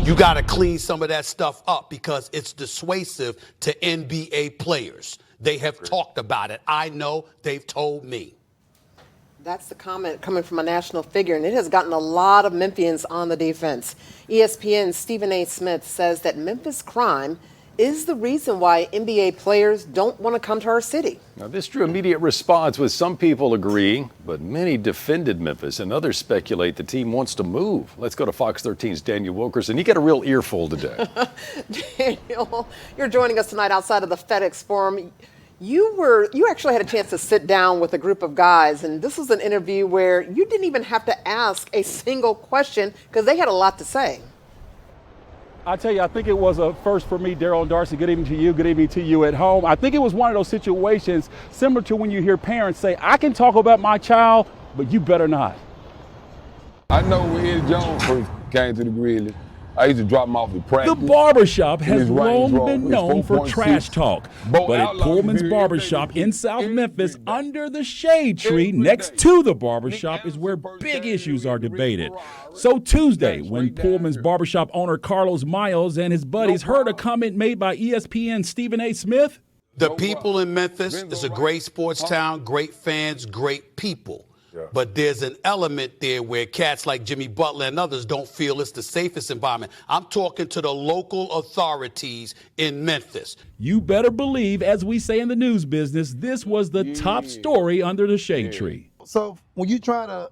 You got to clean some of that stuff up because it's dissuasive to NBA players. They have talked about it. I know they've told me. That's the comment coming from a national figure, and it has gotten a lot of Memphians on the defense. ESPN's Stephen A. Smith says that Memphis crime is the reason why NBA players don't want to come to our city. Now, this drew immediate response, with some people agreeing, but many defended Memphis, and others speculate the team wants to move. Let's go to Fox 13's Daniel Wilkerson. You get a real earful today. Daniel, you're joining us tonight outside of the FedEx Forum. You actually had a chance to sit down with a group of guys, and this was an interview where you didn't even have to ask a single question because they had a lot to say. I tell you, I think it was a first for me, Daryl and Darcy. Good evening to you. Good evening to you at home. I think it was one of those situations similar to when you hear parents say, I can talk about my child, but you better not. I know when Ed Jones first came to the Grizzlies, I used to drop him off at practice. The barbershop has long been It's known for 4.6. trash talk. Bo But at Outlaw Pullman's here, Barbershop everything in was South every Memphis, day. under the shade tree Every next day. to the barbershop, Nick is where Anderson big first issues came are with Rick debated. Moran. So Tuesday, That's when right down Pullman's here. Barbershop owner Carlos Miles and his buddies heard a comment made by ESPN Stephen A. Smith, The people in Memphis is a great sports town, great fans, great people. But there's an element there where cats like Jimmy Butler and others don't feel it's the safest environment. I'm talking to the local authorities in Memphis. you better believe, as we say in the news business, this was the top story under the shade tree. So when you try to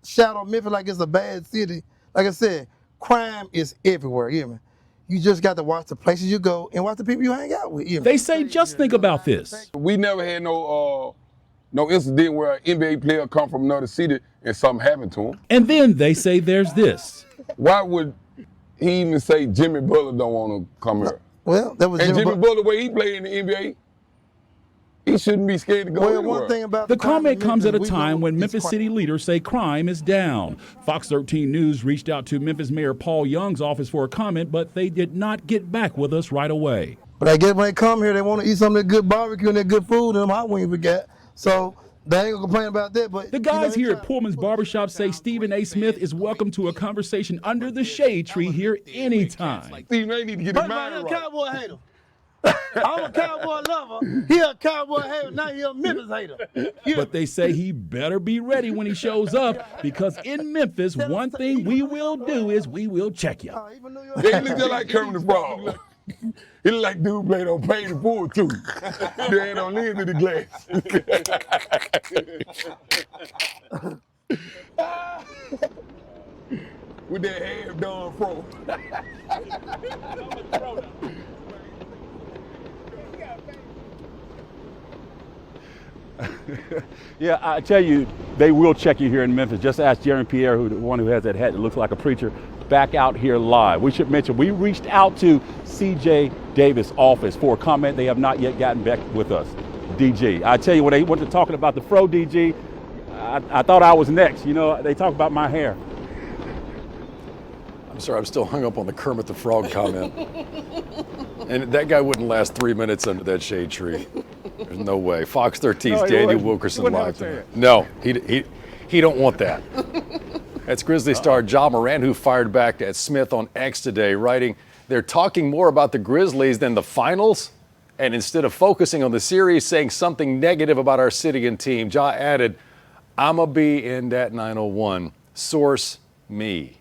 shout on Memphis like it's a bad city, like I said, crime is everywhere, you hear me? You just got to watch the places you go and watch the people you hang out with. You hear me? They say, just think about this. We never had no incident where an NBA player come from another city and something happened to him. And then they say there's this. Why would he even say Jimmy Butler don't want to come here? Well, that was And Jimmy Butler. Butler, the way he played in the NBA, he shouldn't be scared to go Well, anywhere. one thing about The crime in comment comes at a Memphis, we time know when it's Memphis crime. city leaders say crime is down. Fox 13 News reached out to Memphis Mayor Paul Young's office for a comment, but they did not get back with us right away. But I guess when they come here, they want to eat some of that good barbecue and that good food and them hot wings we got. So they ain't gonna complain about that. But The guys here at Pullman's Barbershop say Stephen A. Smith is welcome to a conversation under the shade tree here anytime. Steve, they need to get his mind I'm a right. cowboy hater. I'm a cowboy lover. He a cowboy hater. Now he a Memphis hater. But they say he better be ready when he shows up, because in Memphis, one thing we will do is we will check you. Yeah, he look just like Kermit the Frog. He look like dude played on Paid in Full too. They ain't on lens in the glass. With that half done fro. Yeah, I tell you, they will check you here in Memphis. Just ask Jeremy Pierre, the one who has that hat that looks like a preacher, back out here live. We should mention, we reached out to C.J. Davis' office for a comment. They have not yet gotten back with us. DG, I tell you, when they went to talking about the fro, DG, I thought I was next. You know, they talk about my hair. I'm sorry, I'm still hung up on the Kermit the Frog comment. And that guy wouldn't last 3 minutes under that shade tree. There's no way. Fox 13's No, he Daniel wouldn't. Wilkerson He wouldn't live have a tonight. No, he don't want that. That's Grizzlies star Moran, who fired back at Smith on X today, writing, "They're talking more about the Grizzlies than the finals, and instead of focusing on the series, saying something negative about our city and team." Ja added, "I'ma be in that 901. Source me."